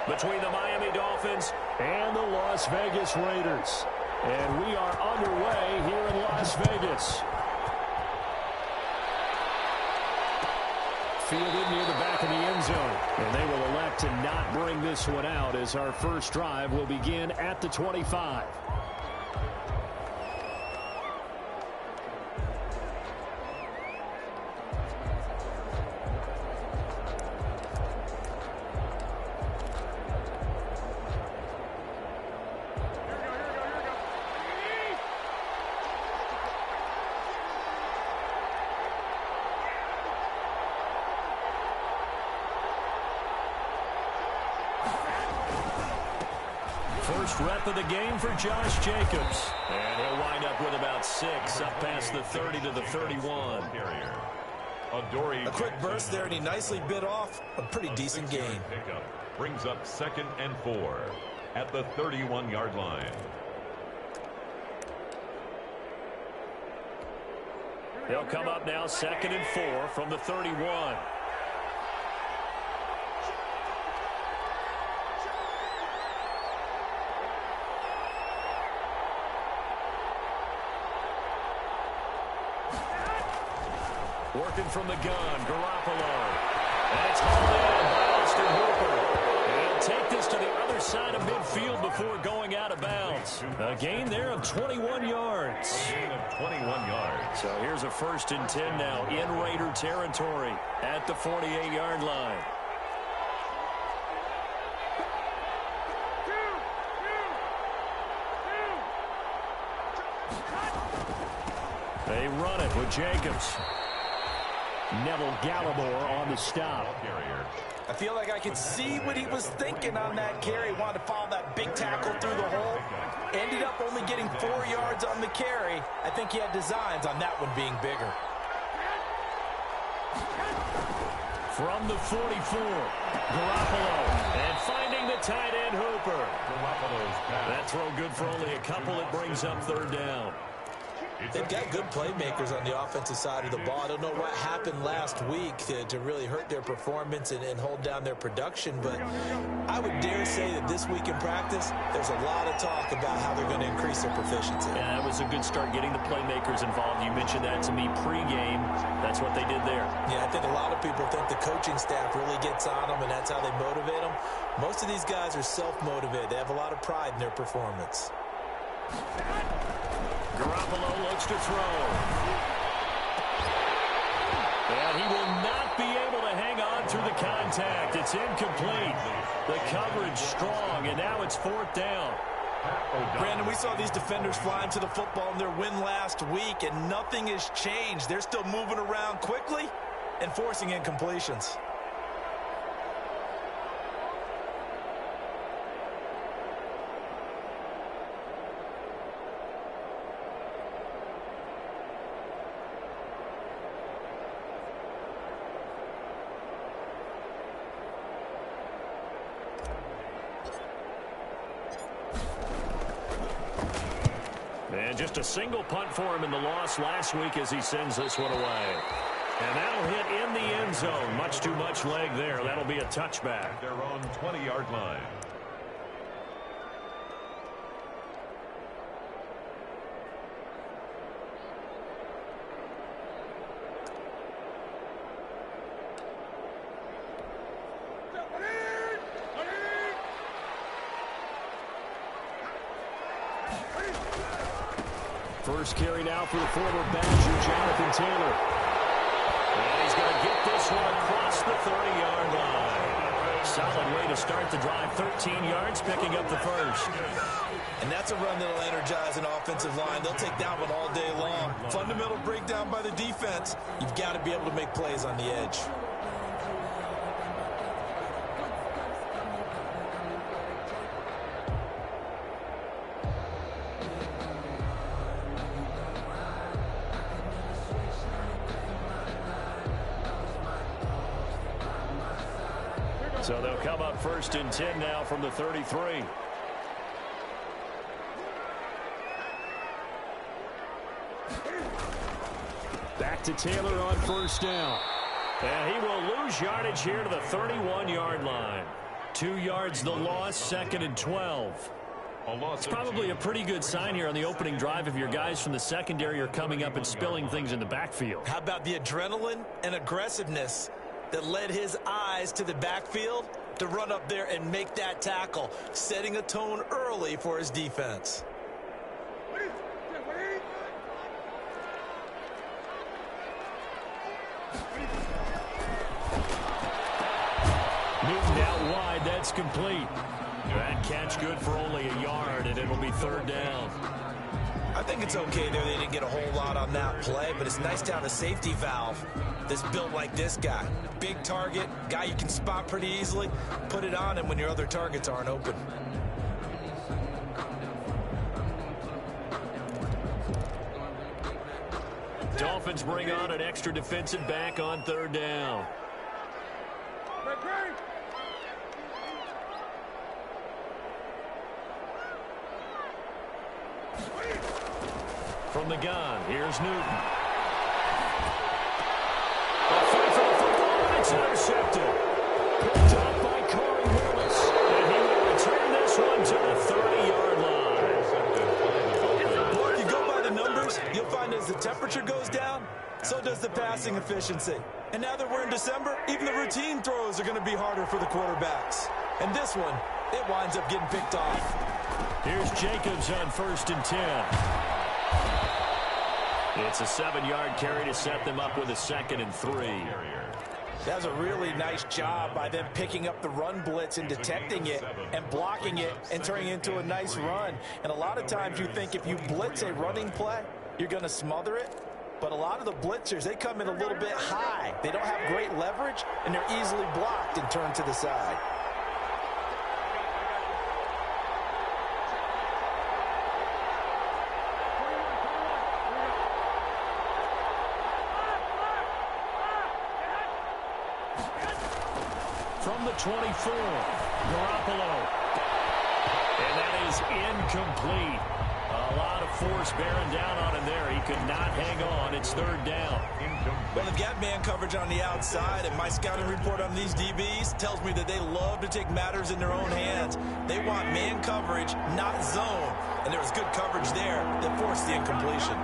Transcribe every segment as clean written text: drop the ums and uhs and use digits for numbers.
between the Miami Dolphins and the Las Vegas Raiders. And we are underway here in Las Vegas. Fielded near the back of the end zone. And they will elect to not bring this one out as our first drive will begin at the 25. First rep of the game for Josh Jacobs. And he'll wind up with about 6 up past the 30 to the 31. A quick burst there, and he nicely bit off a pretty decent gain. Brings up 2nd and 4 at the 31-yard line. He'll come up now 2nd and 4 from the 31. Working from the gun, Garoppolo. And it's hauled in by Austin Hooper. And take this to the other side of midfield before going out of bounds. A gain there of 21 yards. Gain of 21 yards. So here's a 1st and 10 now in Raider territory at the 48-yard line. They run it with Jacobs. Neville Gallimore on the stop. I feel like I could see what he was thinking on that carry. Wanted to follow that big tackle through the hole. Ended up only getting 4 yards on the carry. I think he had designs on that one being bigger. From the 44, Garoppolo. And finding the tight end, Hooper. That throw good for only a couple. It brings up 3rd down. They've got good playmakers on the offensive side of the ball. I don't know what happened last week to really hurt their performance and hold down their production, but I would dare say that this week in practice, there's a lot of talk about how they're going to increase their proficiency. Yeah, that was a good start getting the playmakers involved. You mentioned that to me pregame. That's what they did there. Yeah, I think a lot of people think the coaching staff really gets on them, and that's how they motivate them. Most of these guys are self-motivated. They have a lot of pride in their performance. Garoppolo looks to throw. And he will not be able to hang on through the contact. It's incomplete. The coverage strong, and now it's 4th down. Brandon, we saw these defenders flying to the football in their win last week, and nothing has changed. They're still moving around quickly and forcing incompletions. And just a single punt for him in the loss last week as he sends this one away. And that'll hit in the end zone. Much too much leg there. That'll be a touchback. Their own 20-yard line. First carry now for the former Badger, Jonathan Taylor. And he's going to get this one across the 30-yard line. Solid way to start the drive. 13 yards, picking up the first. And that's a run that'll energize an offensive line. They'll take that one all day long. Fundamental breakdown by the defense. You've got to be able to make plays on the edge. So they'll come up 1st and 10 now from the 33. Back to Taylor on 1st down. And he will lose yardage here to the 31-yard line. 2 yards the loss, 2nd and 12. It's probably a pretty good sign here on the opening drive if your guys from the secondary are coming up and spilling things in the backfield. How about the adrenaline and aggressiveness that led his eyes to the backfield to run up there and make that tackle, setting a tone early for his defense. Newton out wide, that's complete. That catch good for only a yard, and it'll be 3rd down. I think it's okay there. They didn't get a whole lot on that play, but it's nice to have a safety valve that's built like this guy. Big target, guy you can spot pretty easily. Put it on him when your other targets aren't open. Dolphins bring on an extra defensive back on 3rd down. From the gun, here's Newton. A fight for the football, and it's intercepted. Picked up by Corey Willis. And he will return this one to the 30-yard line. Well, if you go by the numbers, you'll find as the temperature goes down, so does the passing efficiency. And now that we're in December, even the routine throws are going to be harder for the quarterbacks. And this one, it winds up getting picked off. Here's Jacobs on 1st and 10. It's a 7-yard carry to set them up with a 2nd and 3. That was a really nice job by them picking up the run blitz and detecting it and blocking it and turning it into a nice run. And a lot of times you think if you blitz a running play, you're going to smother it. But a lot of the blitzers, they come in a little bit high. They don't have great leverage, and they're easily blocked and turned to the side. From the 24, Garoppolo. And that is incomplete. A lot of force bearing down on him there. He could not hang on. It's 3rd down. Well, they've got man coverage on the outside, and my scouting report on these DBs tells me that they love to take matters in their own hands. They want man coverage, not zone. And there was good coverage there that forced the incompletion.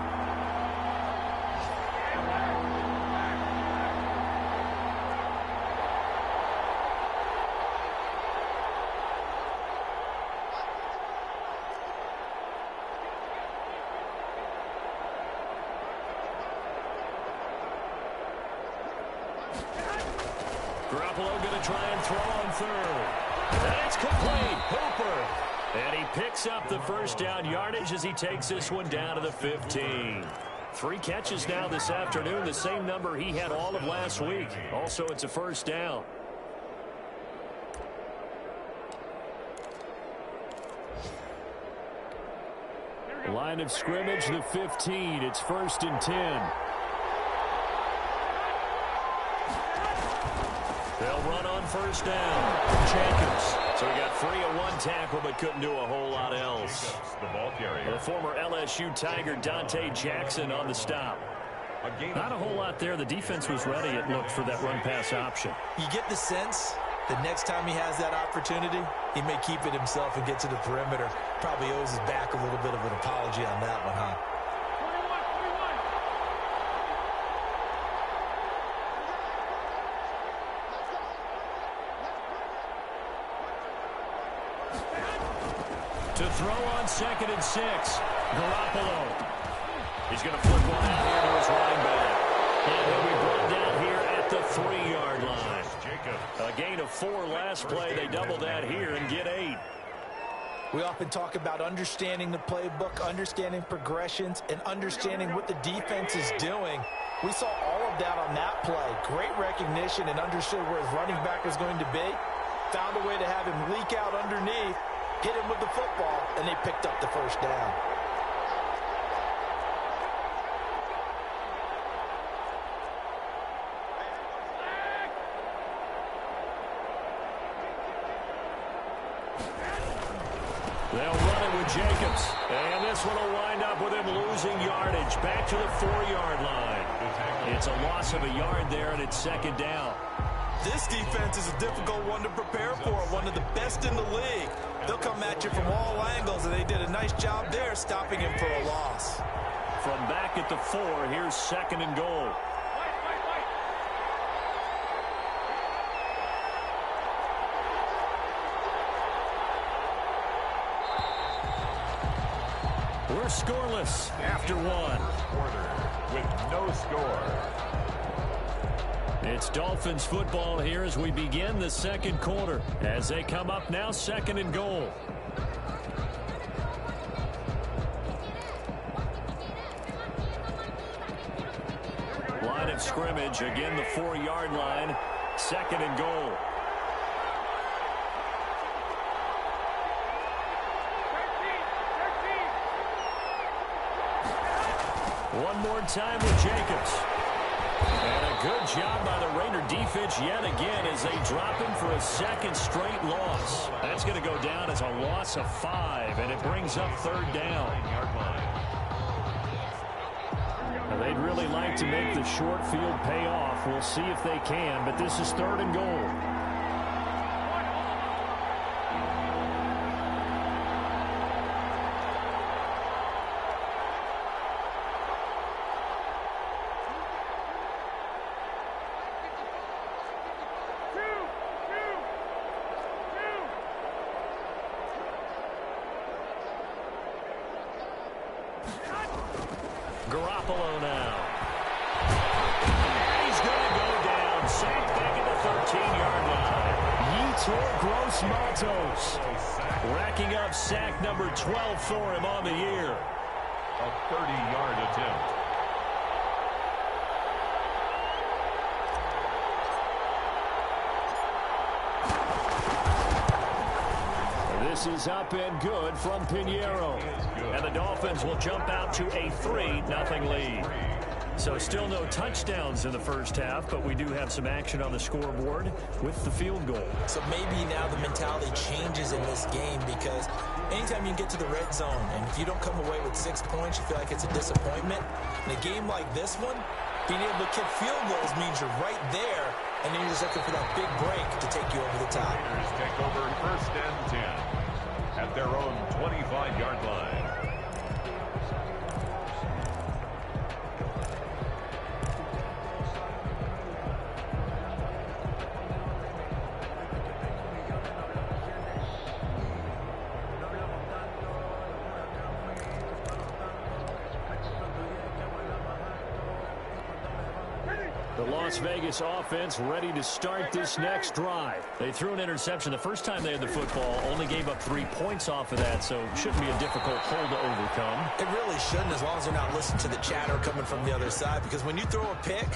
Garoppolo going to try and throw on 3rd. And it's complete. Hooper. And he picks up the 1st down yardage as he takes this one down to the 15. 3 catches now this afternoon, the same number he had all of last week. Also, it's a 1st down. Line of scrimmage, the 15. It's 1st and 10. They'll run on 1st down. Jacobs. So he got free of 1 tackle, but couldn't do a whole lot else. The ball carrier. The former LSU Tiger Dante Jackson on the stop. Not a whole lot there. The defense was ready, it looked, for that run-pass option. You get the sense that next time he has that opportunity, he may keep it himself and get to the perimeter. Probably owes his back a little bit of an apology on that one, huh? To throw on 2nd and 6. Garoppolo. He's going to flip one out here to his running back. And he'll be brought down here at the 3-yard line. A gain of 4 last play. They double that here and get 8. We often talk about understanding the playbook, understanding progressions, and understanding what the defense is doing. We saw all of that on that play. Great recognition and understood where his running back was going to be. Found a way to have him leak out underneath, hit him with the football, and they picked up the 1st down. They'll run it with Jacobs. And this one will wind up with him losing yardage. Back to the 4-yard line. It's a loss of a yard there, and it's 2nd down. This defense is a difficult one to prepare for, one of the best in the league. They'll come at you from all angles, and they did a nice job there stopping him for a loss. From back at the 4, here's 2nd and goal. We're scoreless after 1. Quarter with no score. It's Dolphins football here as we begin the 2nd quarter. As they come up now, 2nd and goal. Line of scrimmage, again the 4-yard line. 2nd and goal. One more time with Jacobs. And a good job by the Raider defense yet again as they drop him for a 2nd straight loss. That's going to go down as a loss of 5, and it brings up 3rd down. Now, they'd really like to make the short field pay off. We'll see if they can, but this is 3rd and goal. Garoppolo now. And he's going to go down. Sacked back at the 13-yard line. Yetur Gross-Matos racking up sack number 12 for him on the year. A 30-yard attempt. This is up and good from Pinheiro. And the Dolphins will jump out to a 3-0 lead. So still no touchdowns in the first half, but we do have some action on the scoreboard with the field goal. So maybe now the mentality changes in this game because anytime you get to the red zone and if you don't come away with 6 points, you feel like it's a disappointment. In a game like this one, being able to kick field goals means you're right there, and then you're just looking for that big break to take you over the top. Raiders take over 1st and 10 at their own 25-yard line. The Las Vegas offense ready to start this next drive. They threw an interception the first time they had the football, only gave up 3 points off of that, so shouldn't be a difficult hole to overcome. It really shouldn't, as long as they're not listening to the chatter coming from the other side, because when you throw a pick,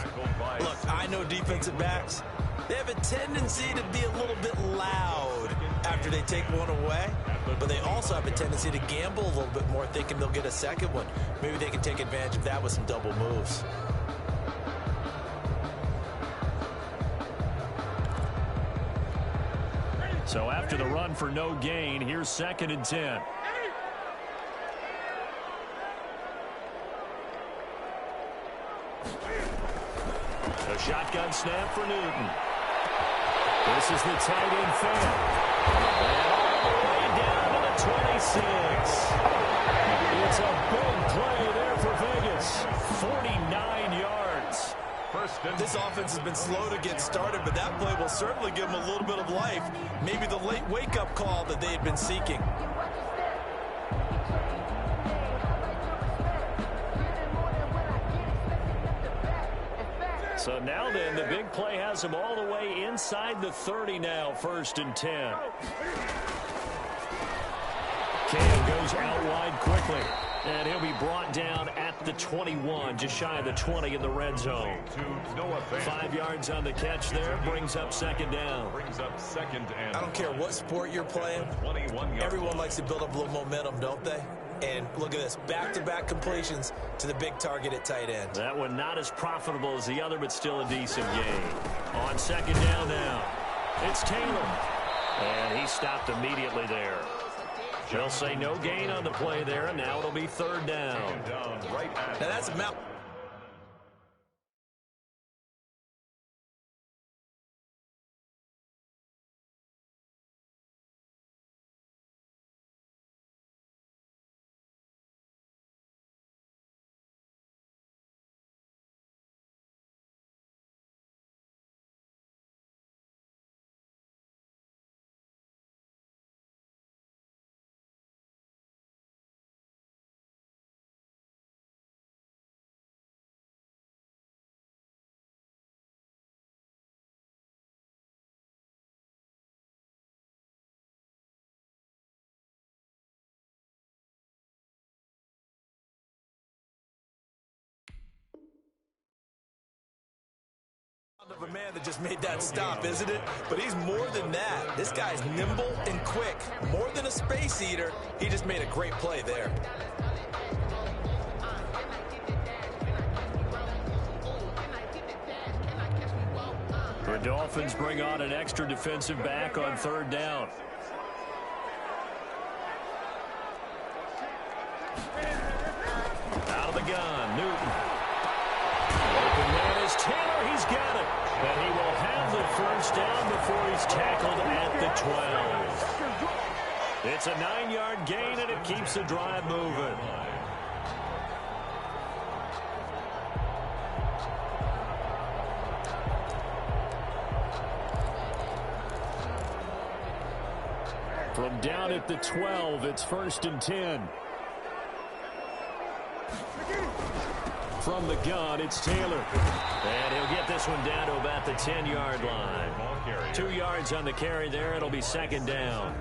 look, I know defensive backs, they have a tendency to be a little bit loud after they take one away, but they also have a tendency to gamble a little bit more, thinking they'll get a second one. Maybe they can take advantage of that with some double moves. So after the run for no gain, here's 2nd and 10. A shotgun snap for Newton. This is the tight end fan. And all the way down to the 26. It's a big play there for Vegas. 49 yards. This offense has been slow to get started, but that play will certainly give them a little bit of life. Maybe the late wake-up call that they had been seeking. So now then, the big play has them all the way inside the 30 now, 1st and 10. Cam goes out wide quickly. And he'll be brought down at the 21, just shy of the 20 in the red zone. 5 yards on the catch there, brings up 2nd down. I don't care what sport you're playing, everyone likes to build up a little momentum, don't they? And look at this, back-to-back completions to the big target at tight end. That one not as profitable as the other, but still a decent game. On 2nd down now, it's Taylor. And he stopped immediately there. They'll say no gain on the play there, and now it'll be 3rd down. Now that's a mount. Of a man that just made that stop, isn't it? But he's more than that. This guy's nimble and quick. More than a space eater, he just made a great play there. The Dolphins bring on an extra defensive back on third down. Out of the gun, Newton. Open man is Taylor. He's got it. And he will have the first down before he's tackled at the 12. It's a 9-yard gain, and it keeps the drive moving. From down at the 12, it's 1st and 10. From the gun, it's Taylor. And he'll get this one down to about the 10-yard line. 2 yards on the carry there. It'll be 2nd down.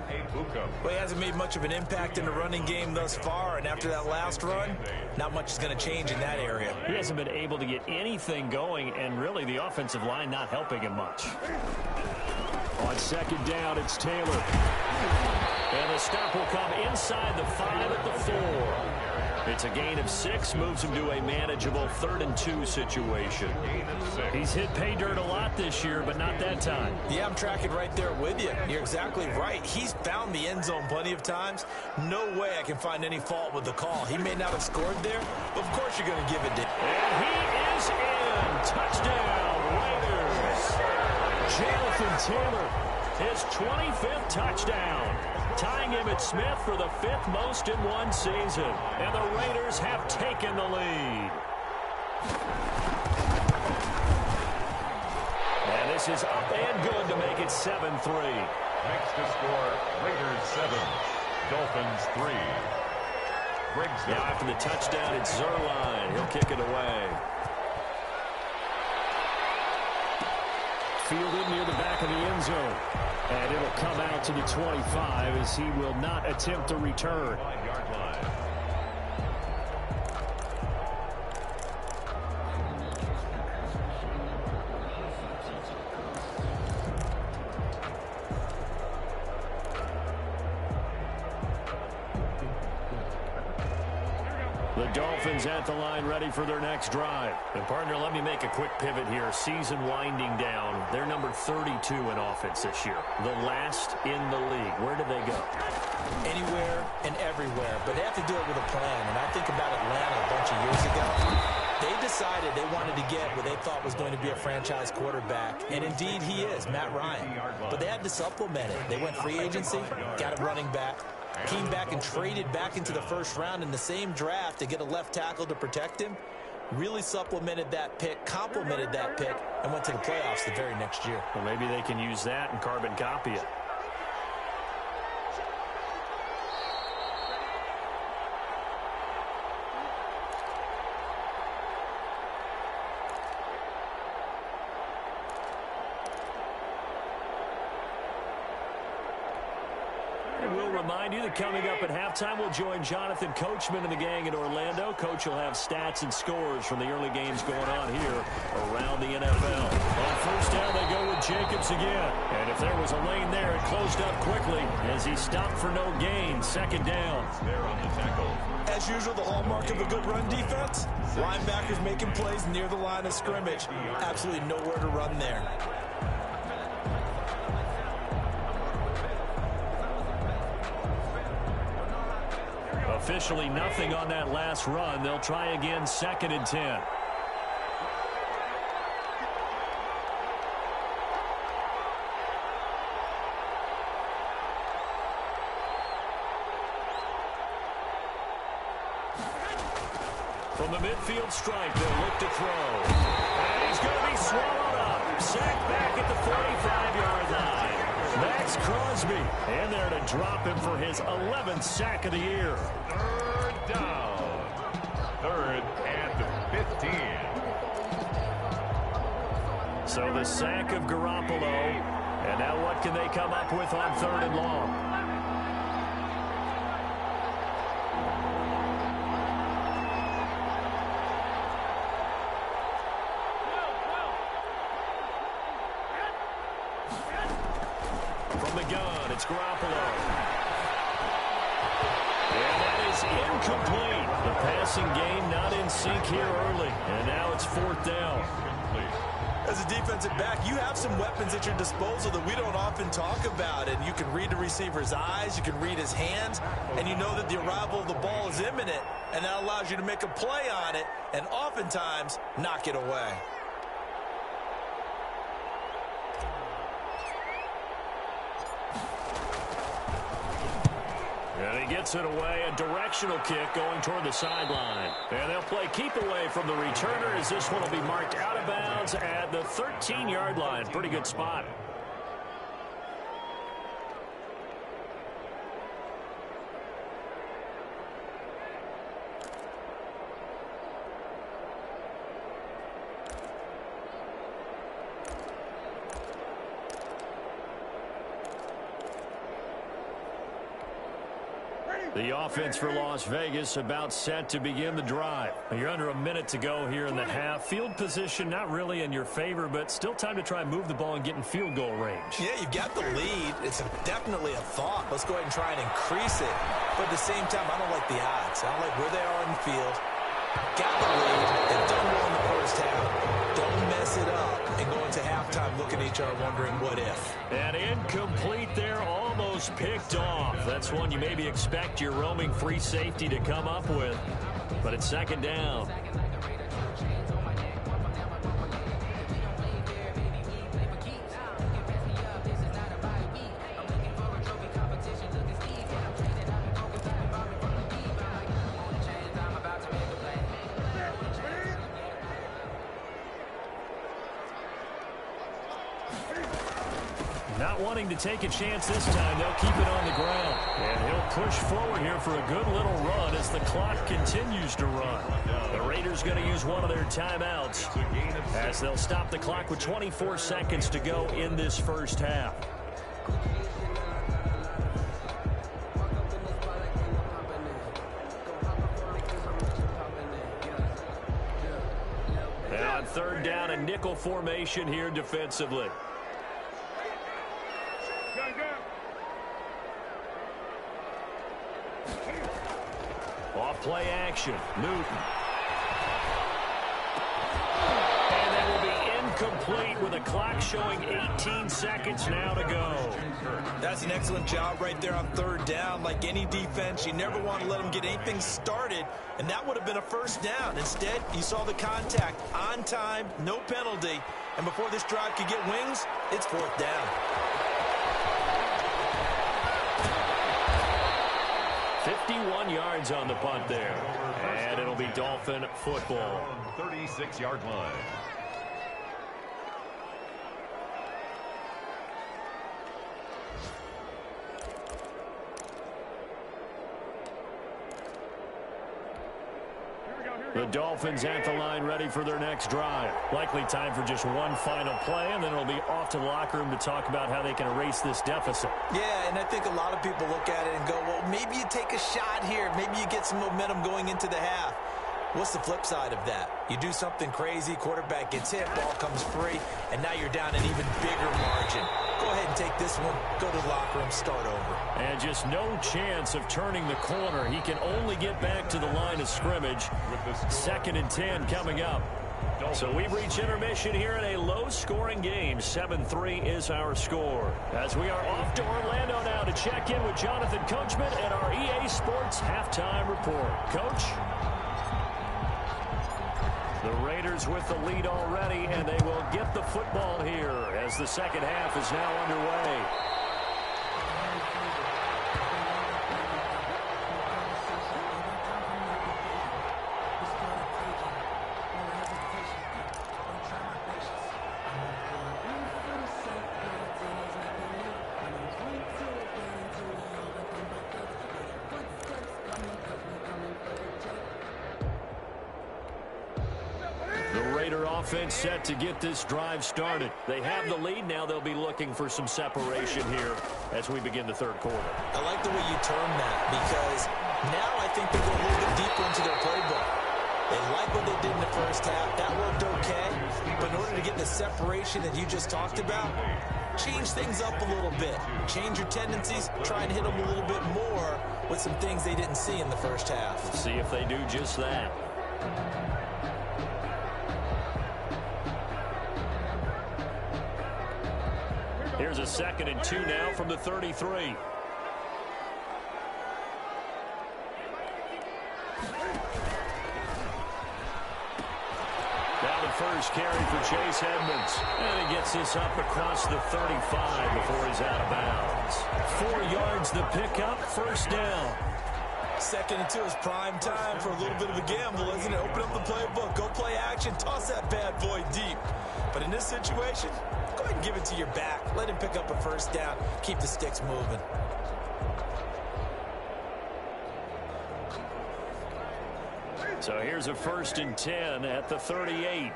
Well, he hasn't made much of an impact in the running game thus far, and after that last run, not much is going to change in that area. He hasn't been able to get anything going, and really the offensive line not helping him much. On 2nd down, it's Taylor. And the stop will come inside the 5 at the 4. It's a gain of 6, moves him to a manageable 3rd and 2 situation. He's hit pay dirt a lot this year, but not that time. Yeah, I'm tracking right there with you. You're exactly right. He's found the end zone plenty of times. No way I can find any fault with the call. He may not have scored there, but of course you're going to give it to him. And he is in. Touchdown, Raiders. Jonathan Taylor, his 25th touchdown, tying him at Smith for the 5th most in one season. And the Raiders have taken the lead. And this is up and good to make it 7-3. Next to score, Raiders 7, Dolphins 3. Now after the touchdown, it's Zerline. He'll kick it away. Fielded near the back of the end zone. And it'll come out to the 25 as he will not attempt to return. 5-yard line. The Dolphins at the line ready for their next drive. And partner, let me make a quick pivot here. Season winding down. They're number 32 in offense this year. The last in the league. Where do they go? Anywhere and everywhere. But they have to do it with a plan. And I think about Atlanta a bunch of years ago. They decided they wanted to get what they thought was going to be a franchise quarterback. And indeed he is, Matt Ryan. But they had to supplement it. They went free agency, got a running back. Came back and traded back into the first round in the same draft to get a left tackle to protect him. Really supplemented that pick, complemented that pick, and went to the playoffs the very next year. Well, maybe they can use that and carbon copy it. Remind you that coming up at halftime, we'll join Jonathan Coachman and the gang in Orlando. Coach will have stats and scores from the early games going on here around the NFL. On 1st down, they go with Jacobs again. And if there was a lane there, it closed up quickly as he stopped for no gain. 2nd down. There on the tackle. As usual, the hallmark of a good run defense. Linebackers making plays near the line of scrimmage. Absolutely nowhere to run there. Officially nothing on that last run. They'll try again 2nd and 10. From the midfield stripe, they'll look to throw. And he's going to be swallowed up. Sacked back at the 45-yard line. Max Crosby in there to drop him for his 11th sack of the year. 3rd down. 3rd and 15. So the sack of Garoppolo. And now what can they come up with on 3rd and long? gun. It's Garoppolo. And that is incomplete. The passing game not in sync here early. And now it's 4th down. As a defensive back, you have some weapons at your disposal that we don't often talk about. And you can read the receiver's eyes, you can read his hands, and you know that the arrival of the ball is imminent. And that allows you to make a play on it and oftentimes knock it away. And he gets it away, a directional kick going toward the sideline. And they'll play keep away from the returner as this one will be marked out of bounds at the 13-yard line. Pretty good spot. The offense for Las Vegas about set to begin the drive. You're under a minute to go here in the half. Field position not really in your favor, but still time to try and move the ball and get in field goal range. Yeah, you've got the lead. It's definitely a thought. Let's go ahead and try and increase it. But at the same time, I don't like the odds. I don't like where they are in the field. Got the lead. They've done well in the first half. Don't mess it up and go into halftime looking at each other wondering what if. And incomplete there, almost picked off. That's one you maybe expect your roaming free safety to come up with. But it's 2nd down. Not wanting to take a chance this time, they'll keep it on the ground. And he'll push forward here for a good little run as the clock continues to run. The Raiders going to use one of their timeouts as they'll stop the clock with 24 seconds to go in this first half. And on 3rd down, a nickel formation here defensively. Off play action. Newton. And that will be incomplete with a clock showing 18 seconds now to go. That's an excellent job right there on 3rd down. Like any defense, you never want to let them get anything started, and that would have been a first down. Instead, you saw the contact on time, no penalty, and before this drive could get wings, it's 4th down. 51 yards on the punt there. And it'll be Dolphin football. 36-yard line. The Dolphins at the line ready for their next drive. Likely time for just one final play, and then it'll be off to the locker room to talk about how they can erase this deficit. Yeah, and I think a lot of people look at it and go, well, maybe you take a shot here. Maybe you get some momentum going into the half. What's the flip side of that? You do something crazy, quarterback gets hit, ball comes free, and now you're down an even bigger margin. Go ahead and take this one, go to the locker room, start over. And just no chance of turning the corner. He can only get back to the line of scrimmage. 2nd and 10 coming up. So we've reached intermission here in a low-scoring game. 7-3 is our score. As we are off to Orlando now to check in with Jonathan Coachman and our EA Sports halftime report. Coach? The Raiders with the lead already, and they will get the football here as the second half is now underway. Offense set to get this drive started. They have the lead. Now they'll be looking for some separation here as we begin the 3rd quarter. I like the way you term that because now I think they go a little bit deeper into their playbook. They like what they did in the first half. That worked okay. But in order to get the separation that you just talked about, change things up a little bit. Change your tendencies. Try and hit them a little bit more with some things they didn't see in the first half. We'll see if they do just that. Here's a 2nd and 2 now from the 33. Now the first carry for Chase Edmonds. And he gets this up across the 35 before he's out of bounds. 4 yards the pickup, first down. 2nd and 2 is prime time for a little bit of a gamble, isn't it? Open up the playbook, go play action, toss that bad boy deep. But in this situation, go ahead and give it to your back. Let him pick up a first down. Keep the sticks moving. So here's a 1st and 10 at the 38.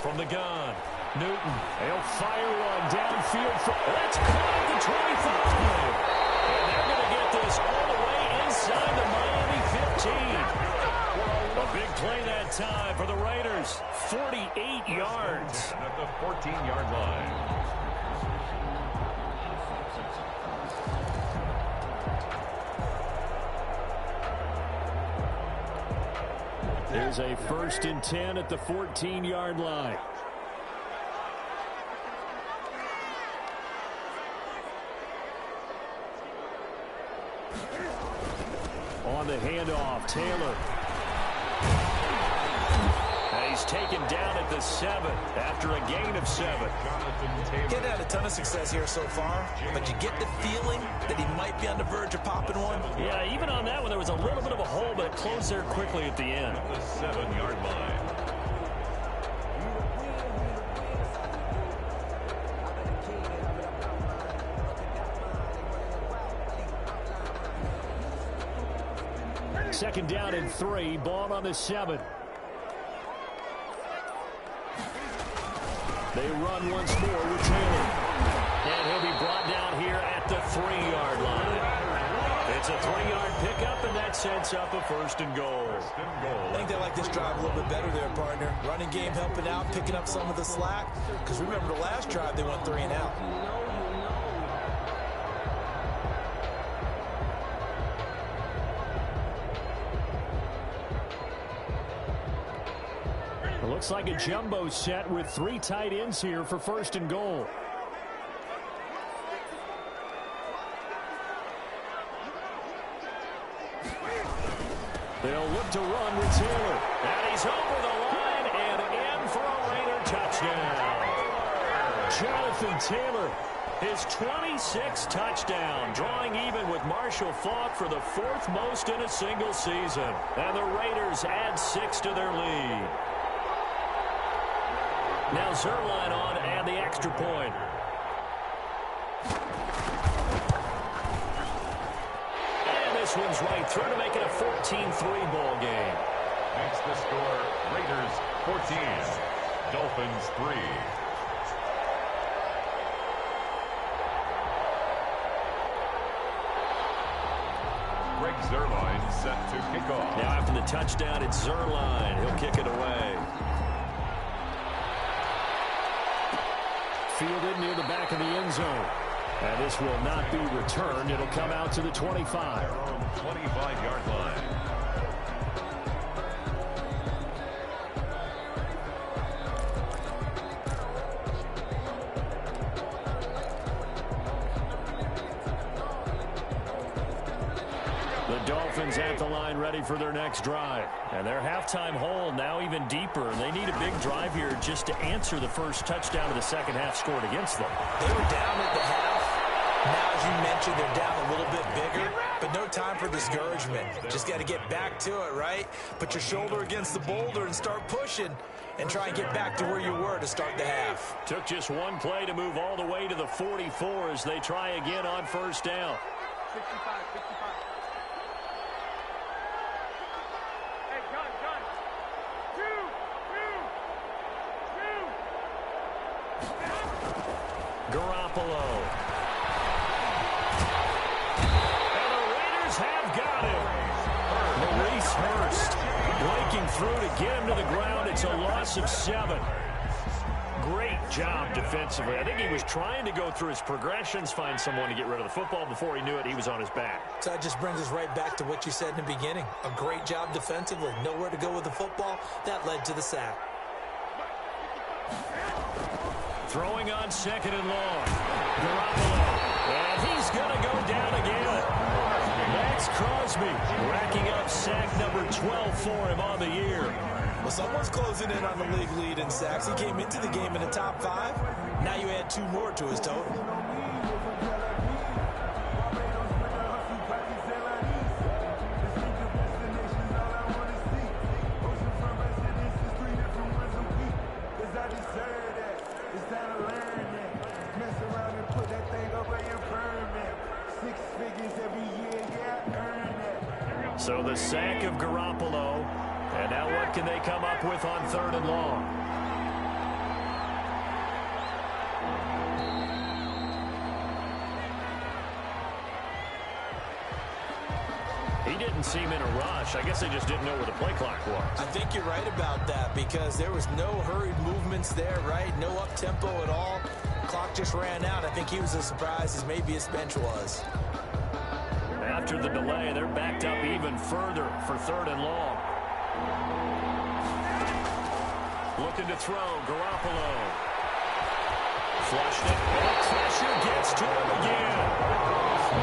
From the gun, Newton. He'll fire one downfield. That's caught at the 25. And they're going to get this all the way inside the Miami 15. A big play that time for the Raiders. 48 yards. At the 14-yard line. There's a 1st and 10 at the 14-yard line. On the handoff, Taylor. And he's taken down at the 7 after a gain of 7. He's had a ton of success here so far, but you get the feeling that he might be on the verge of popping one. Yeah, even on that one, there was a little bit of a hole, but it closed there quickly at the end. The 7-yard line. Second down and 3, ball on the 7. They run once more with Taylor. And he'll be brought down here at the 3-yard line. It's a 3-yard pickup, and that sets up a 1st and goal. I think they like this drive a little bit better there, partner. Running game helping out, picking up some of the slack. Because remember the last drive, they went 3 and out. Looks like a jumbo set with 3 tight ends here for 1st and goal. They'll look to run with Taylor. And he's over the line and in for a Raider touchdown. Jonathan Taylor, his 26th touchdown, drawing even with Marshall Faulk for the 4th most in a single season. And the Raiders add 6 to their lead. Now Zerline on and the extra point. And this one's right through to make it a 14-3 ball game. Makes the score Raiders 14, Dolphins 3. Greg Zerline set to kick off. Now after the touchdown, it's Zerline. He'll kick it away. Fielded near the back of the end zone. And this will not be returned. It'll come out to the 25. 25-yard line. The Dolphins at the line ready for their next drive. And their halftime hole now even deeper. They need a big drive here just to answer the first touchdown of the second half scored against them. They were down at the half. Now, as you mentioned, they're down a little bit bigger, but no time for discouragement. Just got to get back to it, right? Put your shoulder against the boulder and start pushing and try and get back to where you were to start the half. Took just one play to move all the way to the 44 as they try again on first down. 65. Garoppolo. receivers have got him. Maurice Hurst breaking through to get him to the ground. It's a loss of 7. Great job defensively. I think he was trying to go through his progressions, find someone to get rid of the football. Before he knew it, he was on his back. So that just brings us right back to what you said in the beginning. A great job defensively. Nowhere to go with the football. That led to the sack. Throwing on 2nd and long. Garoppolo. And he's going to go down again. Max Crosby racking up sack number 12 for him on the year. Well, someone's closing in on the league lead in sacks. He came into the game in the top 5. Now you add 2 more to his total. So the sack of Garoppolo. And now what can they come up with on 3rd and long? He didn't seem in a rush. I guess they just didn't know where the play clock was. I think you're right about that because there was no hurried movements there, right? No up-tempo at all. Clock just ran out. I think he was as surprised as maybe his bench was. After the delay, they're backed up even further for 3rd and long. Looking to throw, Garoppolo. Flushed it, and pressure gets to him again.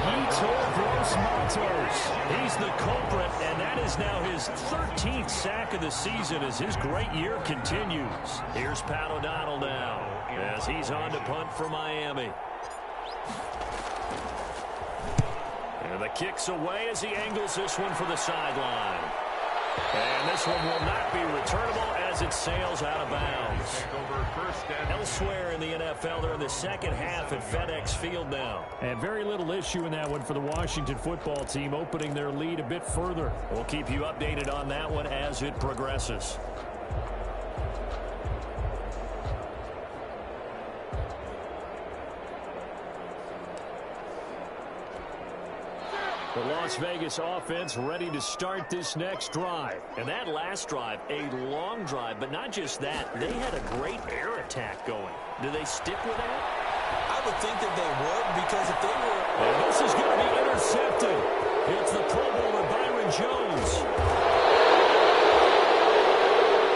Yetur Gross-Matos. He's the culprit, and that is now his 13th sack of the season as his great year continues. Here's Pat O'Donnell now as he's on to punt for Miami. And the kick's away as he angles this one for the sideline. And this one will not be returnable as it sails out of bounds. Elsewhere in the NFL, they're in the second half at FedEx Field now. And very little issue in that one for the Washington football team, opening their lead a bit further. We'll keep you updated on that one as it progresses. The Las Vegas offense ready to start this next drive. And that last drive, a long drive, but not just that. They had a great air attack going. Do they stick with that? I would think that they would because if they were... And this is going to be intercepted. It's the Pro Bowler Byron Jones.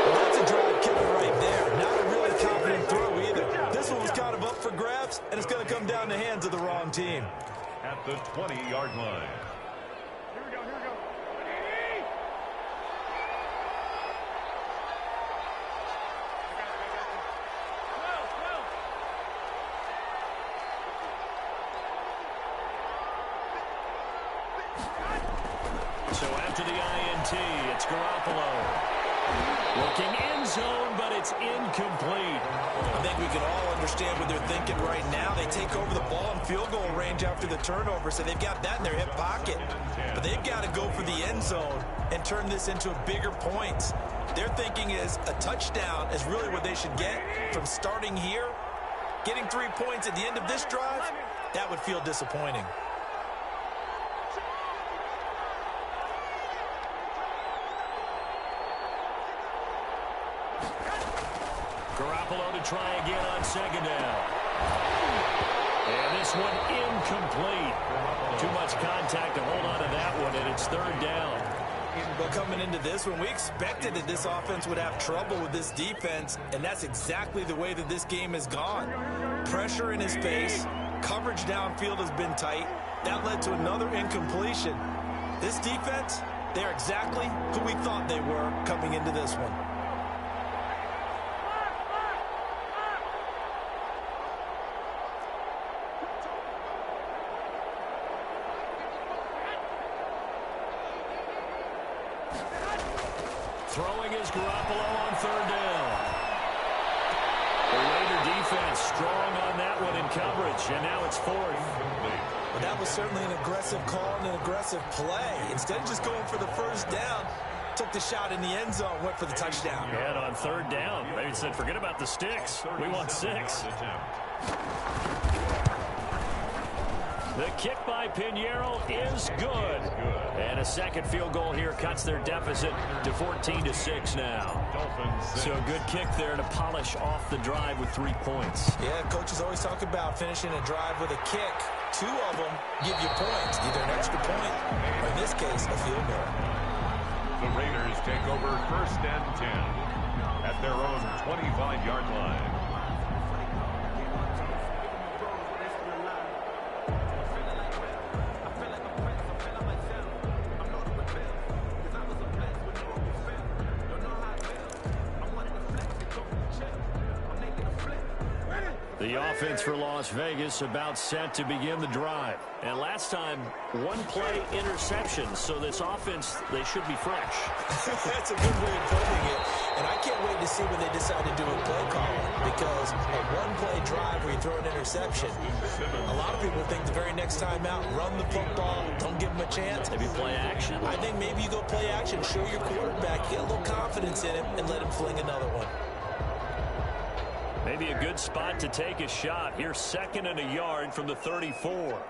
Well, that's a drive killer right there. Not a really confident throw either. This one was kind of up for grabs, and it's going to come down the hands of the wrong team. At the 20-yard line. So after the INT, it's Garoppolo. Looking end zone, but it's incomplete. I think we can all understand what they're thinking right now. They take over the ball in field goal range after the turnover, so they've got that in their hip pocket. But they've got to go for the end zone and turn this into a bigger points. Their thinking is a touchdown is really what they should get from starting here. Getting 3 points at the end of this drive, that would feel disappointing. Garoppolo to try again on 2nd down. And this one incomplete. Too much contact to hold on to that one, and it's 3rd down. Well, coming into this one, we expected that this offense would have trouble with this defense, and that's exactly the way that this game has gone. Pressure in his face, coverage downfield has been tight. That led to another incompletion. This defense, they're exactly who we thought they were coming into this one. Throwing is Garoppolo on 3rd down. The Raider defense strong on that one in coverage, and now it's 4th. Well, that was certainly an aggressive call and an aggressive play. Instead of just going for the 1st down, took the shot in the end zone, went for the touchdown. And on 3rd down, they said, forget about the sticks. We want 6. The kick by Pinheiro is good. And a second field goal here cuts their deficit to 14-6 now. So a good kick there to polish off the drive with 3 points. Yeah, coaches always talk about finishing a drive with a kick. 2 of them give you points, either an extra point or in this case, a field goal. The Raiders take over 1st and 10 at their own 25-yard line. The offense for Las Vegas about set to begin the drive. And last time, 1-play interception. So this offense, they should be fresh. That's a good way of putting it. And I can't wait to see when they decide to do a play call. Because a 1-play drive where you throw an interception, a lot of people think the very next time out, run the football, don't give them a chance. Maybe play action. I think maybe you go play action, show your quarterback, get a little confidence in him, and let him fling another one. Maybe a good spot to take a shot. Here's 2nd and a yard from the 34.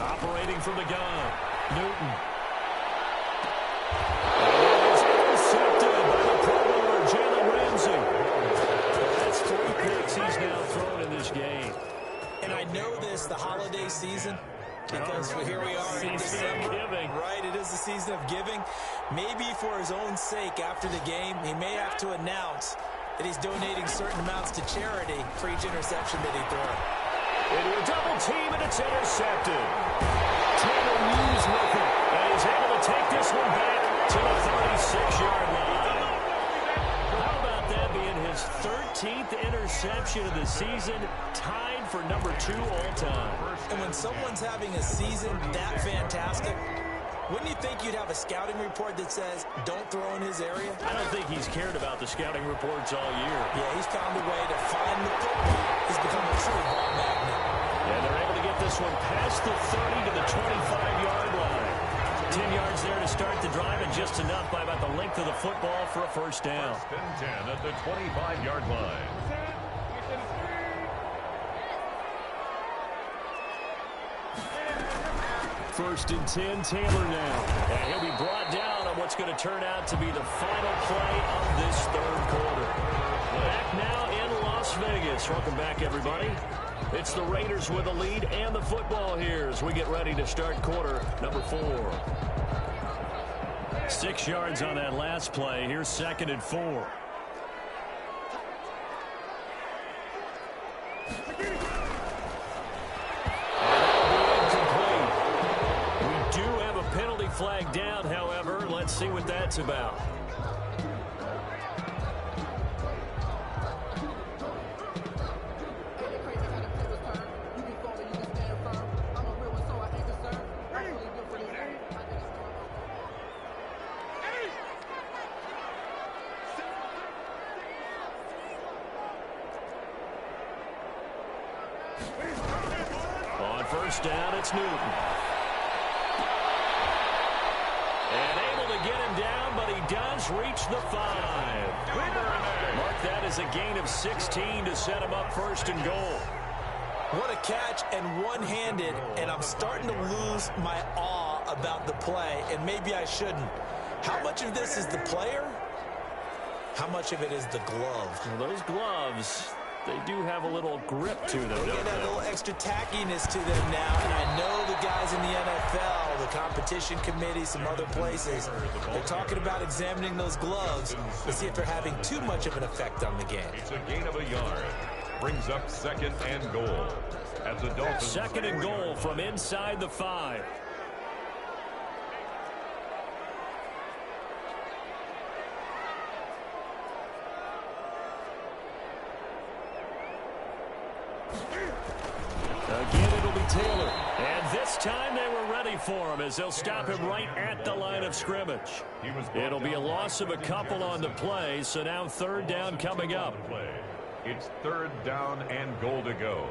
Operating from the gun, Newton. Intercepted by the Pro Bowler, Jalen Ramsey. That's 3 picks he's now thrown in this game. And I know this, the holiday season, because here we are in December, right? It is the season of giving. Maybe for his own sake, after the game, he may have to announce that he's donating certain amounts to charity for each interception that he throws. Into a double team, and it's intercepted. Taylor Hughes with it, and he's able to take this one back to the 36-yard line. How about that being his 13th interception of the season, tied for number 2 all-time. And when someone's having a season that fantastic, wouldn't you think you'd have a scouting report that says, don't throw in his area? I don't think he's cared about the scouting reports all year. Yeah, he's found a way to find the football. He's become a true ball magnet. And they're able to get this one past the 30 to the 25-yard line. 10 yards there to start the drive, and just enough by about the length of the football for a first down. 1st and 10 at the 25-yard line. First and 10, Taylor now. And he'll be brought down on what's going to turn out to be the final play of this 3rd quarter. Back now in Las Vegas. Welcome back, everybody. It's the Raiders with the lead and the football here as we get ready to start quarter number 4. 6 yards on that last play. Here's 2nd and 4. Flag down, however. Let's see what that's about. On first down, it's Newton. And able to get him down, but he does reach the 5. Mark that as a gain of 16 to set him up 1st and goal. What a catch, and one-handed, and I'm starting to lose my awe about the play, and maybe I shouldn't. How much of this is the player? How much of it is the glove? Well, those gloves, they do have a little grip to them, They don't get a they? little extra tackiness to them now, and I know the guys in the NFL, the competition committee, some other places, they're talking about examining those gloves to see if they're having too much of an effect on the game. It's a gain of a yard. Brings up 2nd and goal. As the Dolphins 2nd and goal from inside the 5. Again, it'll be Taylor. And this time they were ready for him as they'll stop him right at the line of scrimmage. It'll be a loss of a couple on the play, so now 3rd down coming up. It's 3rd down and goal to go.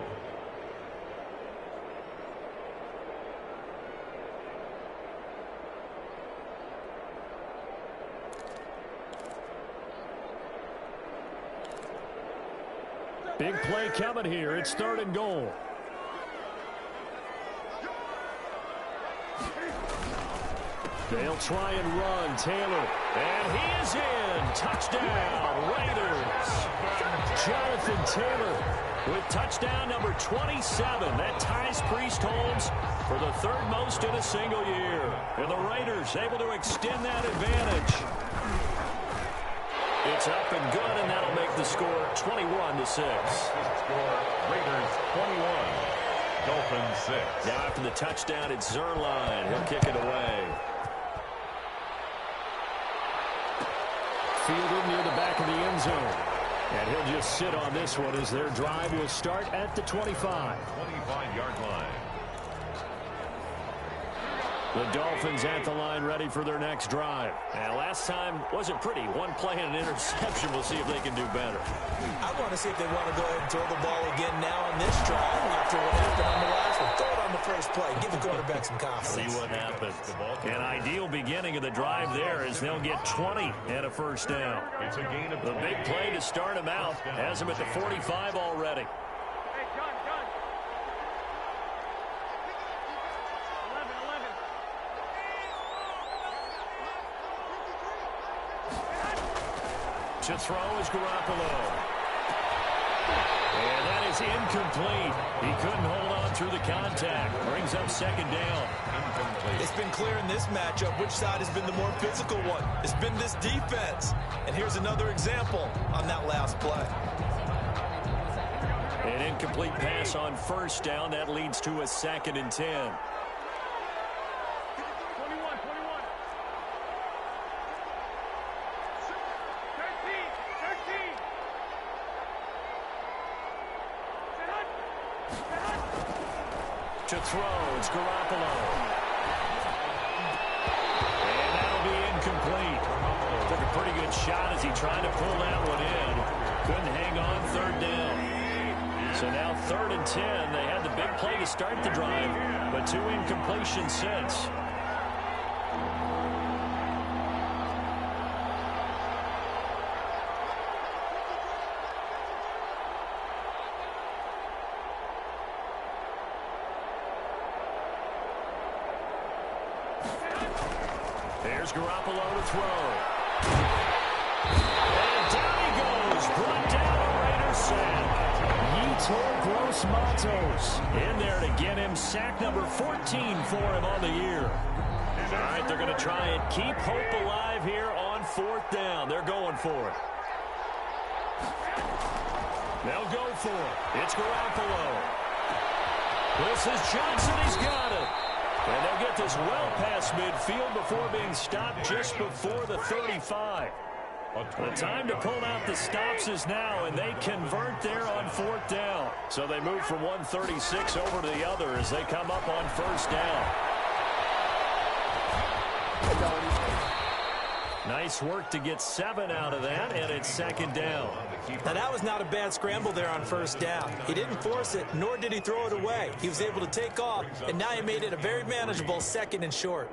Big play coming here. It's 3rd and goal. They'll try and run. Taylor. And he is in. Touchdown, Raiders. Jonathan Taylor with touchdown number 27. That ties Priest Holmes for the 3rd most in a single year. And the Raiders able to extend that advantage. It's up and good, and that'll make the score 21-6. Score, Raiders 21, Dolphins 6. Now after the touchdown, it's Zerline. He'll kick it away. Fielded near the back of the end zone. And he'll just sit on this one as their drive will start at the 25. 25-yard line. The Dolphins at the line ready for their next drive. And last time wasn't pretty. One play and an interception. We'll see if they can do better. I want to see if they want to go ahead and throw the ball again now on this drive after what happened on the last one. Throw it on the first play. Give the quarterback some confidence. See what happens. An ideal beginning of the drive there is they'll get 20 and a first down. It's a gain of the big play to start him out. Has him at the 45 already. To throw is Garoppolo. And that is incomplete. He couldn't hold on through the contact. Brings up 2nd down. It's been clear in this matchup which side has been the more physical one. It's been this defense. And here's another example on that last play. An incomplete pass on 1st down. That leads to a 2nd and 10. To throw, it's Garoppolo. And that'll be incomplete. Took a pretty good shot as he tried to pull that one in. Couldn't hang on 3rd down. So now 3rd and 10. They had the big play to start the drive, but 2 incompletions since. There's Garoppolo to throw. And down he goes. Brought down a Raiders sack. Yetur Gross-Matos in there to get him sack number 14 for him on the year. All right, they're going to try and keep hope alive here on 4th down. They're going for it. They'll go for it. It's Garoppolo. This is Johnson. He's got it. And they'll get this well past midfield before being stopped just before the 35. The time to pull out the stops is now, and they convert there on 4th down. So they move from 136 over to the other as they come up on 1st down. Nice work to get 7 out of that, and it's 2nd down. Now, that was not a bad scramble there on 1st down. He didn't force it, nor did he throw it away. He was able to take off, and now he made it a very manageable 2nd and short.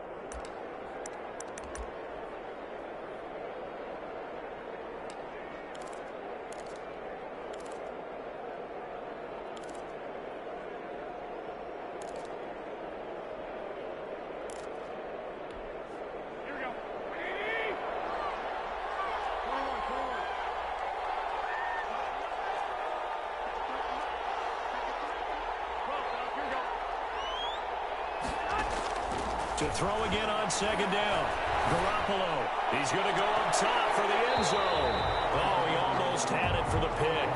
To throw again on 2nd down. Garoppolo. He's going to go up top for the end zone. Oh, he almost had it for the pick.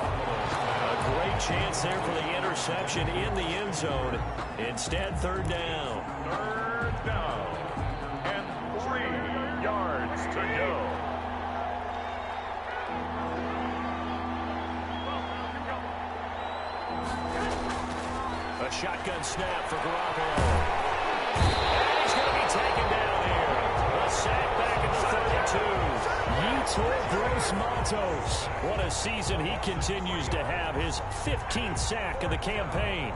A great chance there for the interception in the end zone. Instead, 3rd down. 3rd down. And 3 yards to go. A shotgun snap for Garoppolo. Taken down here. A sack back at the 32. Yetur Gross-Matos. What a season he continues to have. His 15th sack of the campaign.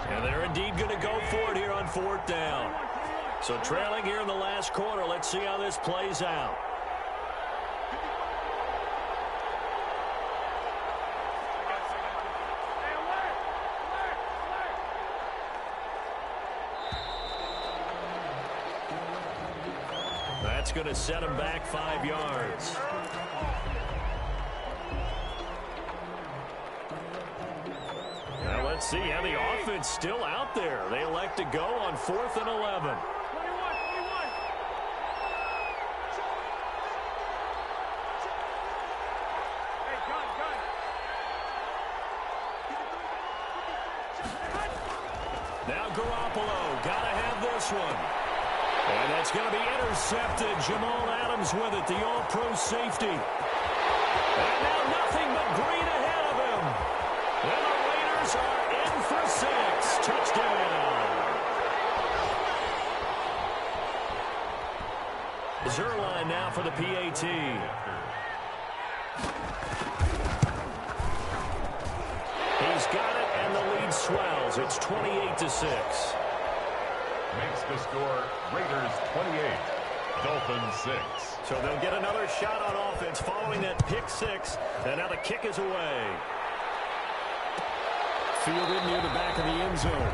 And they're indeed going to go for it here on 4th down. So trailing here in the last quarter. Let's see how this plays out. That's going to set him back 5 yards. Now let's see how the offense still out there. They elect to go on 4th and 11. Now Garoppolo, got to have this one. And that's going to be intercepted. Jamal Adams with it, the all-pro safety. And now nothing but green ahead of him. And the Raiders are in for 6. Touchdown. Zerline now for the PAT. He's got it, and the lead swells. It's 28-6. Makes the score Raiders 28, Dolphins 6. So they'll get another shot on offense following that pick 6. And now the kick is away. Fielded near the back of the end zone.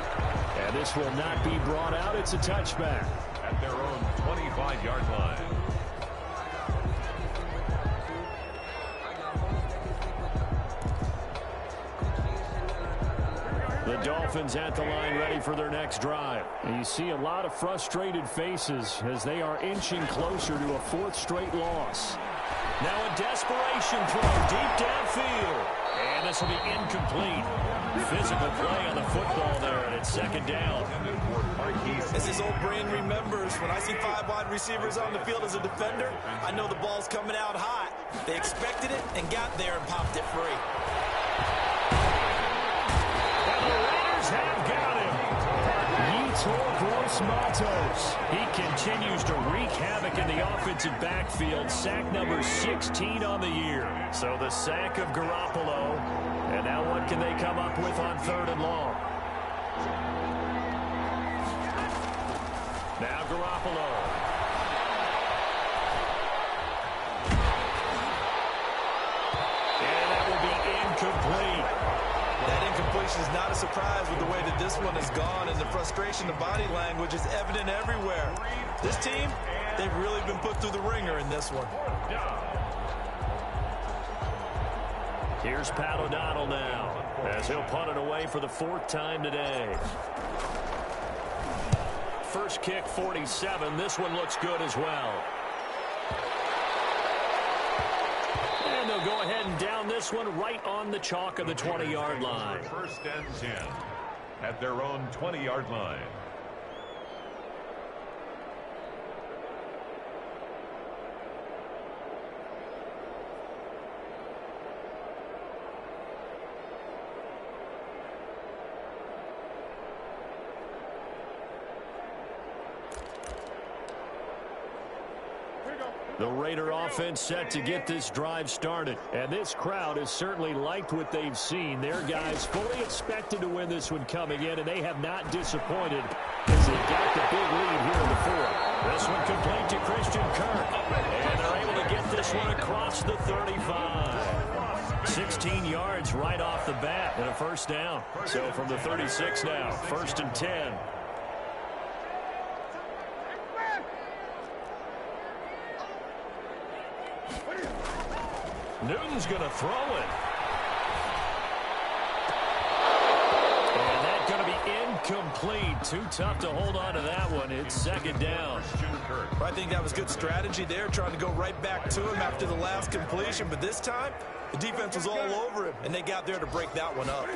And this will not be brought out. It's a touchback. At their own 25-yard line. The Dolphins at the line ready for their next drive. And you see a lot of frustrated faces as they are inching closer to a 4th straight loss. Now a desperation throw deep downfield. And this will be incomplete. Physical play on the football there, and it's 2nd down. As his old brain remembers, when I see 5 wide receivers on the field as a defender, I know the ball's coming out hot. They expected it and got there and popped it free. The Raiders have got him. Yetur Gross-Matos. He continues to wreak havoc in the offensive backfield. Sack number 16 on the year. So the sack of Garoppolo. And now what can they come up with on 3rd and long? Now Garoppolo. And that will be incomplete. That incompletion is not a surprise with the way that this one has gone, and the frustration, the body language is evident everywhere. This team, they've really been put through the ringer in this one. Here's Pat O'Donnell now, as he'll punt it away for the 4th time today. First kick, 47. This one looks good as well. And they'll go ahead and down this one right on the chalk of the 20-yard line. 1st and 10 at their own 20-yard line. The Raider offense set to get this drive started. And this crowd has certainly liked what they've seen. Their guys fully expected to win this one coming in, and they have not disappointed as they got the big lead here in the 4th. This one complete to Christian Kirk. And they're able to get this one across the 35. 16 yards right off the bat and a 1st down. So from the 36 now, 1st and 10. Newton's going to throw it. And that's going to be incomplete. Too tough to hold on to that one. It's 2nd down. I think that was good strategy there, trying to go right back to him after the last completion. But this time, the defense was all over him, and they got there to break that one up.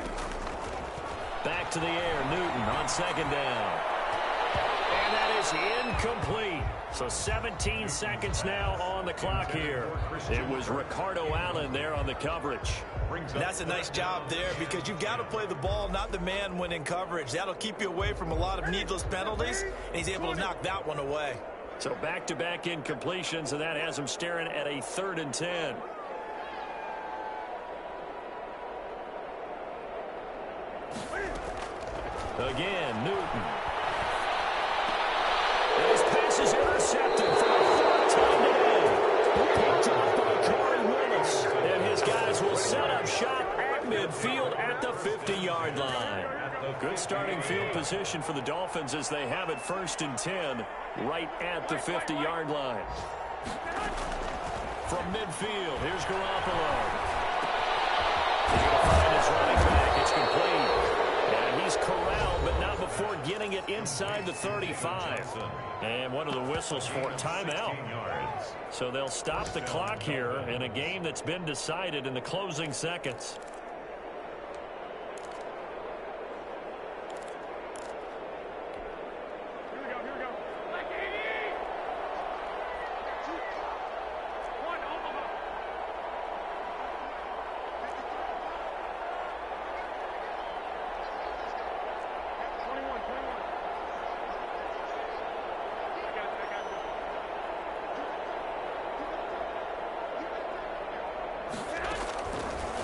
Back to the air, Newton on 2nd down. And that is incomplete. So 17 seconds now on the clock here. It was Ricardo Allen there on the coverage. That's a nice job there because you've got to play the ball, not the man when in coverage. That'll keep you away from a lot of needless penalties, and he's able to knock that one away. So back-to-back incompletions, and that has him staring at a 3rd and 10. Again, Newton. His pass is intercepted for the 4th time today. Picked off by Corey Willis. And his guys will set up shop at midfield at the 50-yard line. Good starting field position for the Dolphins as they have it 1st and 10 right at the 50-yard line. From midfield, here's Garoppolo. He's going to find his running back. It's complete. And he's corralled, but not before getting it inside the 35. And one of the whistles for timeout. So they'll stop the clock here in a game that's been decided in the closing seconds.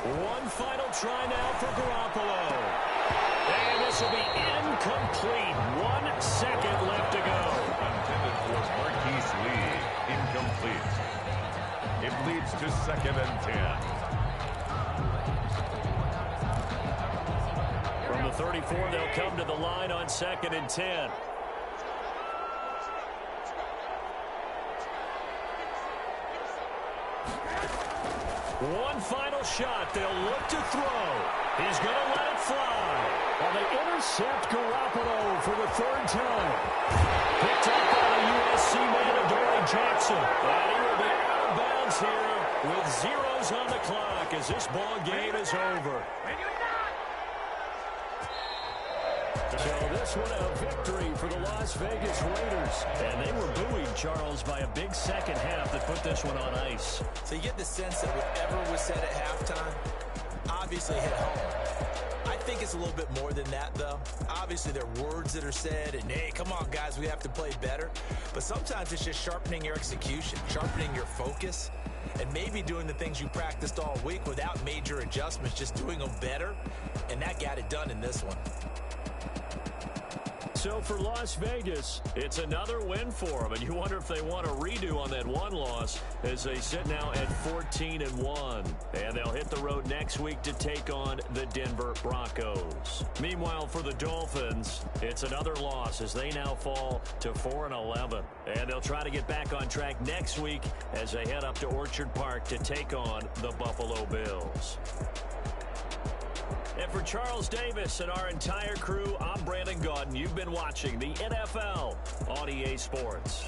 One final try now for Garoppolo. And this will be incomplete. 1 second left to go. Intended for Marquise Lee. Incomplete. It leads to 2nd and 10. From the 34, they'll come to the line on 2nd and 10. One final shot. They'll look to throw. He's going to let it fly. And they intercept Garoppolo for the 3rd time. Picked up by the USC man, Adoree Jackson. And he will be out of bounds here with zeros on the clock as this ball game is over. So this one a victory for the Las Vegas Raiders. And they were buoyed, Charles, by a big second half that put this one on ice. So you get the sense that whatever was said at halftime obviously hit home. I think it's a little bit more than that, though. Obviously, there are words that are said, and, hey, come on, guys, we have to play better. But sometimes it's just sharpening your execution, sharpening your focus, and maybe doing the things you practiced all week without major adjustments, just doing them better, and that got it done in this one. So for Las Vegas, it's another win for them, and you wonder if they want a redo on that one loss as they sit now at 14-1, and they'll hit the road next week to take on the Denver Broncos. Meanwhile, for the Dolphins, it's another loss as they now fall to 4-11, and they'll try to get back on track next week as they head up to Orchard Park to take on the Buffalo Bills. And for Charles Davis and our entire crew, I'm Brandon Gaudin. You've been watching the NFL on EA Sports.